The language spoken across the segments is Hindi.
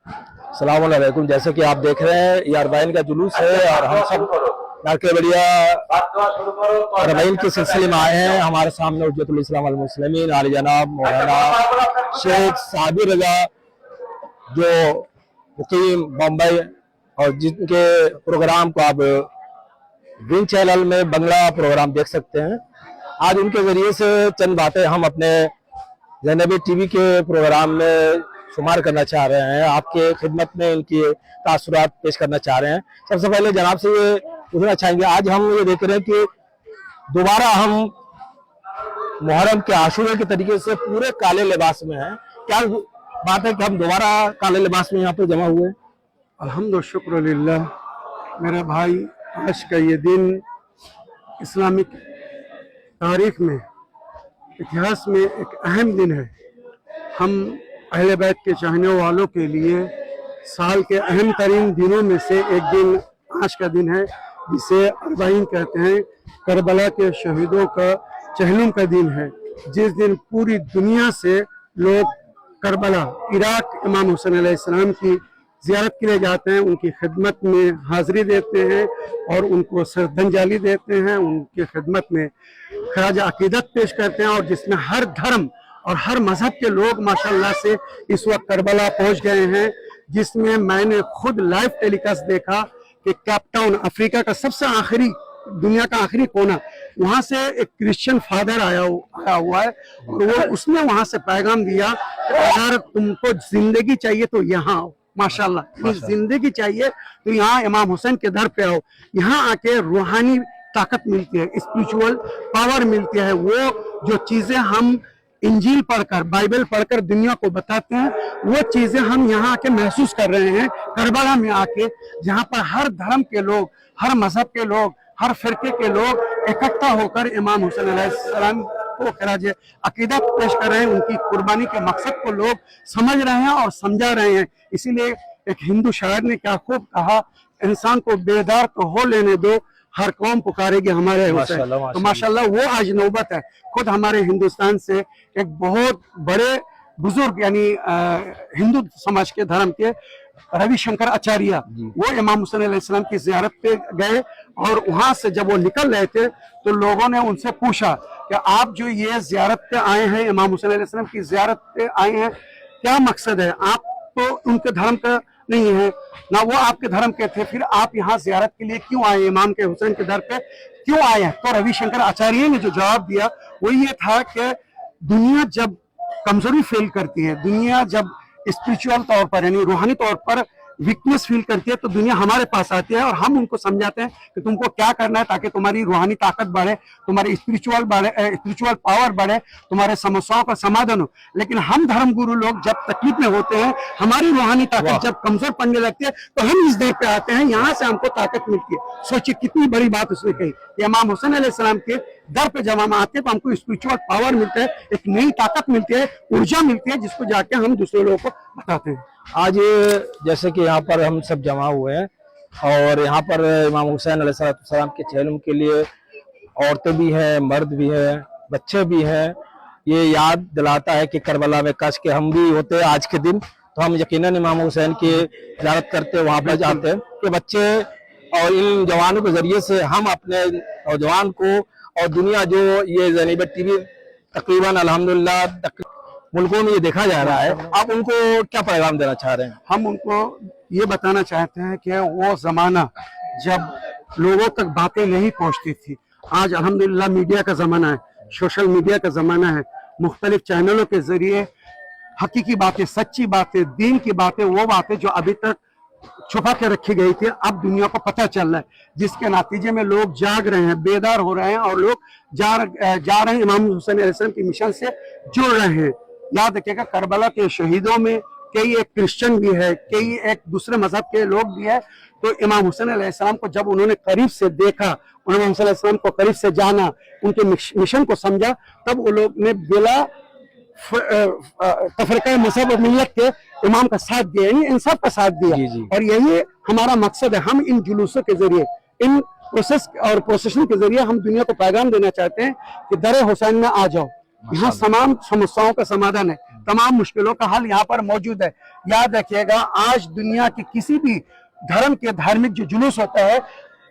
अस्सलाम वालेकुम। जैसे कि आप देख रहे हैं ये अरबाइन का जुलूस है और हम सब के बढ़िया अरबाइन के सिलसिले में आए हैं। हमारे सामने हुज्जतुल इस्लाम वल मुस्लिमीन आली जनाब मौलाना शेख साबिर रजा जो मुकीम बम्बई और जिनके प्रोग्राम को आप विन चैनल में बंगला प्रोग्राम देख सकते हैं। आज उनके जरिए से चंद बातें हम अपने ज़ैनबी टीवी के प्रोग्राम में शुमार करना चाह रहे हैं, आपके खिदमत में इनकी तासुरात पेश करना चाह रहे हैं। सबसे पहले जनाब से ये पूछना चाहेंगे, आज हम ये देख रहे हैं कि दोबारा हम मुहर्रम के आशूरा के तरीके से पूरे काले लिबास में हैं। क्या बात है कि हम दोबारा काले लिबास में यहाँ पर जमा हुए? अल्हम्दुलिल्लाह शुक्र लिल्लाह। मेरा भाई, आज का ये दिन इस्लामिक तारीख में, इतिहास में एक अहम दिन है। हम अहले बैत के चाहने वालों के लिए साल के अहम तरीन दिनों में से एक दिन आज का दिन है, जिसे अरबाइन कहते हैं। करबला के शहीदों का चहलुम का दिन है, जिस दिन पूरी दुनिया से लोग करबला, इराक, इमाम हुसैन अलैहिस्सलाम की ज़ियारत के लिए जाते हैं, उनकी खिदमत में हाज़िरी देते हैं और उनको श्रद्धांजलि देते हैं, उनकी खिदमत में खराज अकीदत पेश करते हैं। और जिसमें हर धर्म और हर मजहब के लोग माशाल्लाह से इस वक्त करबला पहुंच गए हैं, जिसमें मैंने खुद लाइव टेलीकास्ट देखा कि कैपटाउन, अफ्रीका का सबसे आखिरी, दुनिया का आखिरी कोना, वहां से एक क्रिश्चियन फादर आया हुआ है और वो उसने वहां से पैगाम दिया कि अगर तुमको जिंदगी चाहिए तो यहाँ आओ। माशाल्लाह, जिंदगी चाहिए तो यहाँ इमाम हुसैन के दर पे आओ। यहाँ आके रूहानी ताकत मिलती है, स्पिरिचुअल पावर मिलती है। वो जो चीजें हम इंजील पढ़कर, बाइबल पढ़कर दुनिया को बताते हैं, वो चीजें हम यहाँ आके महसूस कर रहे हैं करबला में आके, जहाँ पर हर धर्म के लोग, हर मजहब के लोग, हर फिरके के लोग इकट्ठा होकर इमाम हुसैन अलैहिस्सलाम को खराज अकीदत पेश कर रहे हैं। उनकी कुर्बानी के मकसद को लोग समझ रहे हैं और समझा रहे हैं। इसीलिए एक हिंदू शायर ने क्या खूब कहा, इंसान को बेदार तो हो लेने दो, हर कौम पुकारेगी हमारे हुसैन। तो माशाल्लाह वो आज नौबत है। खुद हमारे हिंदुस्तान से एक बहुत बड़े बुजुर्ग, यानी हिंदू समाज के धर्म के रविशंकर आचार्य, वो इमाम हुसैन अलैहिस्सलाम की ज़ियारत पे गए और वहां से जब वो निकल रहे थे तो लोगों ने उनसे पूछा कि आप जो ये ज़ियारत पे आए हैं, इमाम हुसैन अलैहिस्सलाम की ज़ियारत पे आए हैं, क्या मकसद है? आप तो उनके धर्म का नहीं है ना, वो आपके धर्म के थे, फिर आप यहाँ ज़ियारत के लिए क्यों आए, इमाम के हुसैन के दर पे क्यों आए हैं? तो रविशंकर आचार्य ने जो जवाब दिया वो ये था कि दुनिया जब कमजोरी फील करती है, दुनिया जब स्पिरिचुअल तौर पर यानी रूहानी तौर पर वीकनेस फील करती है, तो दुनिया हमारे पास आती है और हम उनको समझाते हैं कि तुमको क्या करना है ताकि तुम्हारी रूहानी ताकत बढ़े, तुम्हारी स्पिरिचुअल पावर बढ़े, तुम्हारे समस्याओं का समाधान हो। लेकिन हम धर्मगुरु लोग जब तकलीफ में होते हैं, हमारी रूहानी ताकत जब कमजोर पड़ने लगती है, तो हम इस दर पे आते हैं, यहाँ से हमको ताकत मिलती है। सोचिए कितनी बड़ी बात उसने कही। इमाम हुसैन अलैहिस्सलाम के दर पे जब हम आते हैं तो हमको स्पिरिचुअल पावर मिलता है, एक नई ताकत मिलती है, ऊर्जा मिलती है, जिसको जाके हम दूसरे लोगों को बताते हैं। आज जैसे कि यहाँ पर हम सब जमा हुए हैं और यहाँ पर इमाम हुसैन अलैहिस्सलाम के चहलुम के लिए औरतें भी हैं, मर्द भी हैं, बच्चे भी हैं। ये याद दिलाता है कि करबला में काश के हम भी होते आज के दिन, तो हम यकीनन इमाम हुसैन की ज़ियारत करते, वहाँ पर जाते हैं कि बच्चे और इन जवानों के जरिए से हम अपने नौजवान को और दुनिया जो ये ज़ैनबी टीवी तकरीबन अल्हम्दुलिल्लाह मुल्कों में ये देखा जा रहा है, आप उनको क्या पैगाम देना चाह रहे हैं? हम उनको ये बताना चाहते हैं कि वो ज़माना जब लोगों तक बातें नहीं पहुंचती थी, आज अल्हम्दुलिल्लाह मीडिया का ज़माना है, सोशल मीडिया का ज़माना है। मुख्तलिफ चैनलों के ज़रिए हकीकी बातें, सच्ची बातें, दीन की बातें, वो बातें जो अभी तक छुपा के रखी गई थी, अब दुनिया को पता चल रहा है, जिसके नतीजे में लोग जाग रहे हैं, बेदार हो रहे हैं और लोग जा रहे हैं, इमाम हुसैन अलैहिस्सलाम की मिशन से जुड़ रहे हैं। याद रखिएगा, करबला के शहीदों में कई एक क्रिश्चियन भी है, कई एक दूसरे मजहब के लोग भी है। तो इमाम हुसैन अलैहिस्सलाम को जब उन्होंने करीब से देखा, इमाम हुसैन अलैहिस्सलाम को करीब से जाना, उनके मिशन को समझा, तब वो लोग ने बिला तफरीका मजहब और मिल्लत के इमाम का साथ दिया, यानी इंसाफ का साथ दिया। और यही हमारा मकसद है। हम इन जुलूसों के जरिए, इन प्रोसेस और प्रोसेशन के जरिए हम दुनिया को पैगाम देना चाहते हैं कि दर हुसैन में आ जाओ, यहाँ तमाम समस्याओं का समाधान है। तमाम मुश्किलों का हल यहाँ पर मौजूद है। याद रखिएगा, आज दुनिया के किसी भी धर्म के धार्मिक जो जुलूस होता है,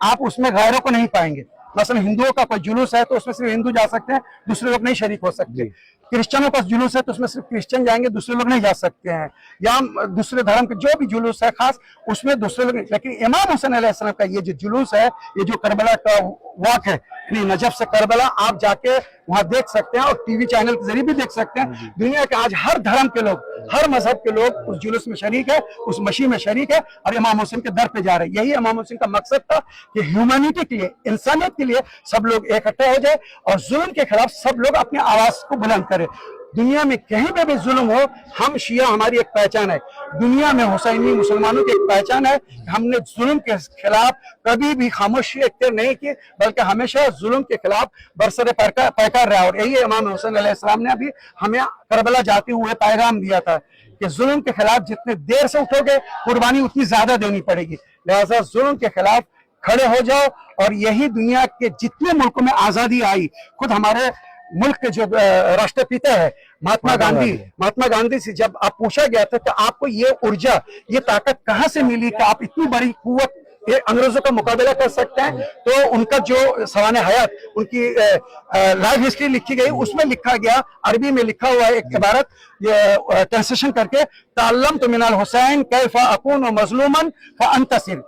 आप उसमें गैरों को नहीं पाएंगे। मसलन हिंदुओं का कोई जुलूस है तो उसमें सिर्फ हिंदू जा सकते हैं, दूसरे लोग नहीं शरीक हो सकते। क्रिश्चियनों का जुलूस है तो उसमें सिर्फ क्रिश्चियन जाएंगे, दूसरे लोग नहीं जा सकते हैं। या दूसरे धर्म के जो भी जुलूस है खास, उसमें दूसरे लोग नहीं। लेकिन इमाम हुसैन अलैहिस्सलाम का ये जो जुलूस है, ये जो करबला का वॉक है, नजफ से करबला, आप जाके वहां देख सकते हैं और टीवी चैनल के जरिए भी देख सकते हैं। दुनिया के आज हर धर्म के लोग, हर मजहब के लोग उस जुलूस में शरीक है, उस मशीह में शरीक है और इमाम हुसैन के दर पे जा रहे हैं। यही इमाम हुसैन का मकसद था कि ह्यूमैनिटी के लिए, इंसानियत के लिए सब लोग इकट्ठा हो जाए और जुल्म के खिलाफ सब लोग अपनी आवाज को बुलंद करें। दुनिया में कहीं पे भी जुल्म हो, हम शिया, हमारी एक पहचान है। दुनिया में हुसैनी मुसलमानों की एक पहचान है, हमने जुल्म के खिलाफ कभी भी खामोशी इख्तियार नहीं की, बल्कि हमेशा जुल्म के खिलाफ बरसरे पैकार रहा। और यही इमाम हुसैन अलैहिस्सलाम ने अभी हमें करबला जाते हुए पैगाम दिया था कि जुल्म के खिलाफ जितने देर से उठोगे, कुर्बानी उतनी ज्यादा देनी पड़ेगी। लिहाजा जुल्म के खिलाफ खड़े हो जाओ। और यही दुनिया के जितने मुल्कों में आजादी आई, खुद हमारे मुल्क के जो राष्ट्रपिता है महात्मा गांधी से जब आप पूछा गया था कि आपको ये ऊर्जा, ये ताकत कहां से मिली कि आप इतनी बड़ी कुव्वत ये अंग्रेजों का मुकाबला कर सकते हैं, तो उनका जो सवाने हयात, उनकी लाइफ हिस्ट्री लिखी गई, उसमें लिखा गया, अरबी में लिखा हुआ है एक इबारत, ये ट्रांसलेशन करके, ताल्लमतु मिनल हुसैन कैफा अकून मजलूमन फअंतसिर।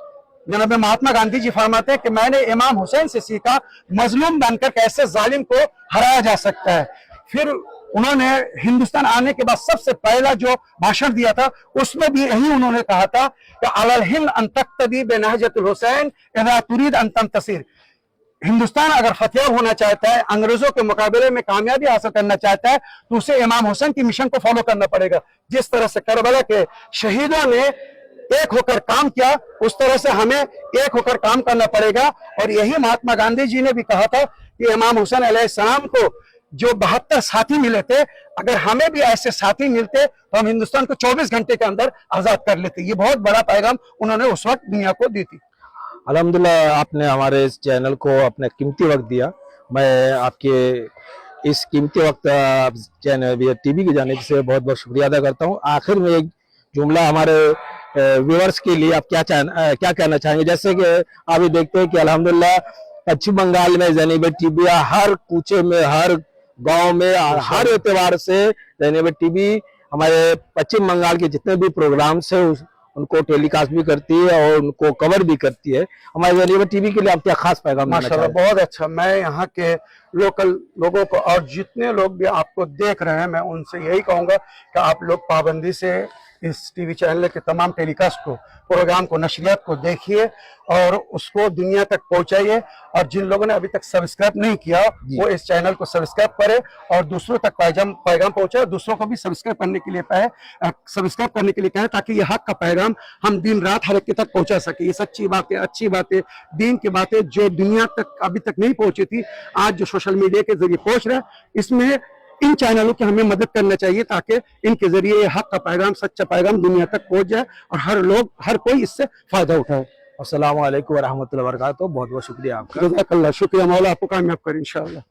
जनाब महात्मा गांधी जी फरमाते हैं कि मैंने इमाम हुसैन से सीखा मजलूम बनकर कैसे जालिम को हराया जा सकता है। फिर उन्होंने हिंदुस्तान आने के बाद सबसे पहला जो भाषण दिया था, उसमें भी यही उन्होंने कहा था कि अलल हिंद अन तक्तदी बिनहजतुल हुसैन इज़ा तुरीद अन तंतसिर। हिंदुस्तान अगर फतेह होना चाहता है, अंग्रेजों के मुकाबले में कामयाबी हासिल करना चाहता है, तो उसे इमाम हुसैन की मिशन को फॉलो करना पड़ेगा। जिस तरह से करबला के शहीदों ने एक होकर काम किया, उस तरह से हमें एक होकर काम करना पड़ेगा। और यही महात्मा गांधी जी ने भी कहा था कि इमाम हुसैन अलैहिस्सलाम को जो 72 साथी मिले थे, अगर हमें भी ऐसे साथी मिलते तो हम हिंदुस्तान को 24 घंटे के अंदर आजाद कर लेते। ये बहुत बड़ा पैगाम उन्होंने उस वक्त दुनिया को दी थी। अल्हम्दुलिल्लाह, आपने हमारे इस चैनल को अपना कीमती वक्त दिया। मैं आपके इस कीमती वक्त चैनल टीवी की जानिब से बहुत बहुत शुक्रिया अदा करता हूँ। आखिर में एक जुमला हमारे व्यूअर्स के लिए आप क्या कहना चाहेंगे? जैसे कि आप ये देखते हैं कि अल्हम्दुलिल्लाह पश्चिम बंगाल में ज़ैनिब टीवी हर कूचे में, हर गांव में, हर एतवार से ज़ैनिब टीवी हमारे पश्चिम बंगाल के जितने भी प्रोग्राम्स है उनको टेलीकास्ट भी करती है और उनको कवर भी करती है। हमारे ज़ैनिब टीवी के लिए आप क्या खास पैगाम? माशाल्लाह, बहुत अच्छा। मैं यहाँ के लोकल लोगों को और जितने लोग भी आपको देख रहे हैं, मैं उनसे यही कहूँगा कि आप लोग पाबंदी से इस टीवी चैनल के तमाम टेलीकास्ट को, प्रोग्राम को, नशरियात को देखिए और उसको दुनिया तक पहुंचाइए। और जिन लोगों ने अभी तक सब्सक्राइब नहीं किया, वो इस चैनल को सब्सक्राइब करें और दूसरों तक पैगाम पहुंचाए। दूसरों को भी सब्सक्राइब करने के लिए कहें, ताकि ये हक का पैगाम हम दिन रात हर एक तक पहुंचा सके। ये सच्ची बातें, अच्छी बातें, दीन की बातें जो दुनिया तक अभी तक नहीं पहुंची थी, आज जो सोशल मीडिया के जरिए पहुंच रहा है, इसमें इन चैनलों की हमें मदद करना चाहिए ताकि इनके जरिए ये हक का पैगाम, सच्चा पैगाम दुनिया तक पहुंच जाए और हर कोई इससे फायदा उठाए। अस्सलाम वालेकुम व रहमतुल्लाहि व बरकातहू। बहुत बहुत शुक्रिया आपका। जज़ाकल्लाह, शुक्रिया। मौला आपको कामयाब करे इंशाअल्लाह।